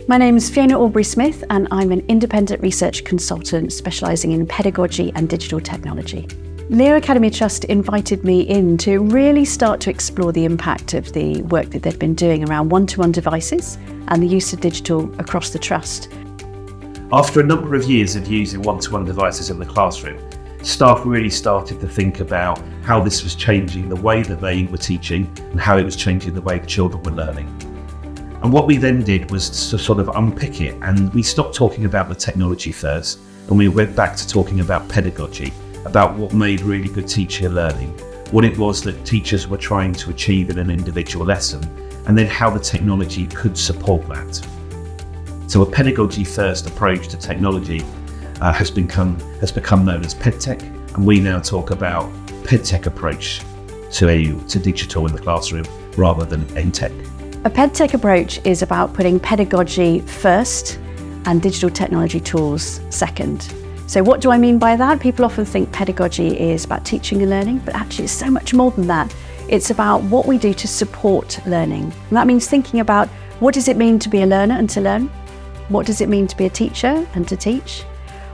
My name is Fiona Aubrey-Smith and I'm an independent research consultant specialising in pedagogy and digital technology. LEO Academy Trust invited me in to really start to explore the impact of the work that they've been doing around one-to-one devices and the use of digital across the trust. After a number of years of using one-to-one devices in the classroom, staff really started to think about how this was changing the way that they were teaching and how it was changing the way the children were learning. And what we then did was to sort of unpick it, and we stopped talking about the technology first and we went back to talking about pedagogy, about what made really good teacher learning, what it was that teachers were trying to achieve in an individual lesson, and then how the technology could support that. So a pedagogy first approach to technology has become known as PedTech, and we now talk about PedTech approach to digital in the classroom rather than EdTech. A PedTech approach is about putting pedagogy first and digital technology tools second. So what do I mean by that? People often think pedagogy is about teaching and learning, but actually it's so much more than that. It's about what we do to support learning. And that means thinking about what does it mean to be a learner and to learn? What does it mean to be a teacher and to teach?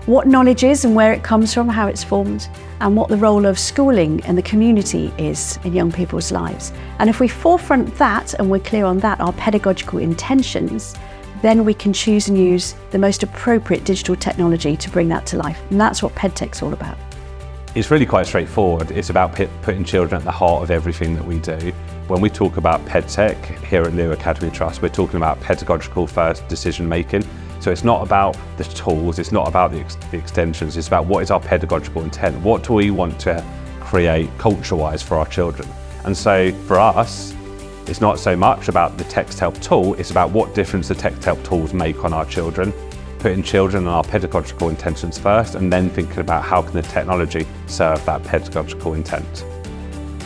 What knowledge is and where it comes from, how it's formed, and what the role of schooling and the community is in young people's lives. And if we forefront that and we're clear on that, our pedagogical intentions, then we can choose and use the most appropriate digital technology to bring that to life. And that's what PedTech's all about. It's really quite straightforward. It's about putting children at the heart of everything that we do. When we talk about PedTech here at LEO Academy Trust, we're talking about pedagogical first decision making. So it's not about the tools, it's not about the extensions, it's about what is our pedagogical intent. What do we want to create culture-wise for our children? And so for us, it's not so much about the Texthelp tool, it's about what difference the Texthelp tools make on our children, putting children and our pedagogical intentions first, and then thinking about how can the technology serve that pedagogical intent.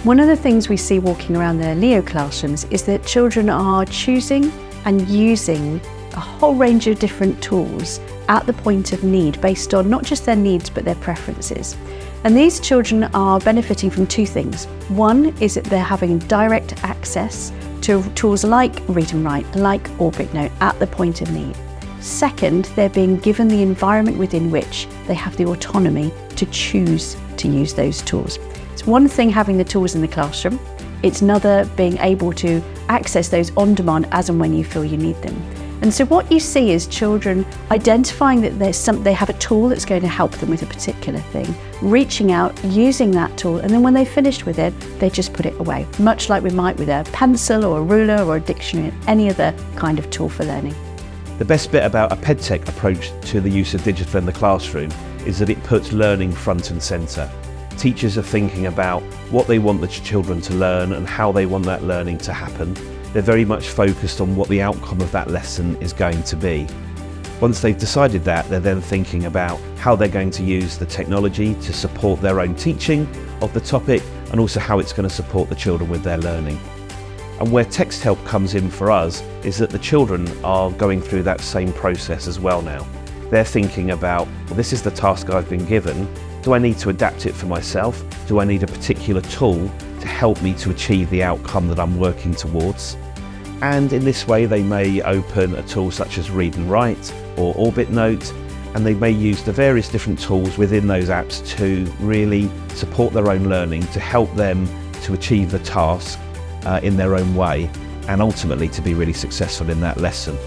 One of the things we see walking around their LEO classrooms is that children are choosing and using a whole range of different tools at the point of need based on not just their needs but their preferences. And these children are benefiting from two things. One is that they're having direct access to tools like Read&Write, like OrbitNote at the point of need. Second, they're being given the environment within which they have the autonomy to choose to use those tools. It's one thing having the tools in the classroom, it's another being able to access those on demand as and when you feel you need them. And so what you see is children identifying that they have a tool that's going to help them with a particular thing, reaching out, using that tool, and then when they've finished with it, they just put it away, much like we might with a pencil or a ruler or a dictionary, any other kind of tool for learning. The best bit about a PedTech approach to the use of digital in the classroom is that it puts learning front and centre. Teachers are thinking about what they want the children to learn and how they want that learning to happen. They're very much focused on what the outcome of that lesson is going to be. Once they've decided that, they're then thinking about how they're going to use the technology to support their own teaching of the topic and also how it's going to support the children with their learning. And where Texthelp comes in for us is that the children are going through that same process as well now. They're thinking about, well, this is the task I've been given. Do I need to adapt it for myself? Do I need a particular tool to help me to achieve the outcome that I'm working towards? And in this way, they may open a tool such as Read&Write or OrbitNote, and they may use the various different tools within those apps to really support their own learning, to help them to achieve the task in their own way, and ultimately to be really successful in that lesson.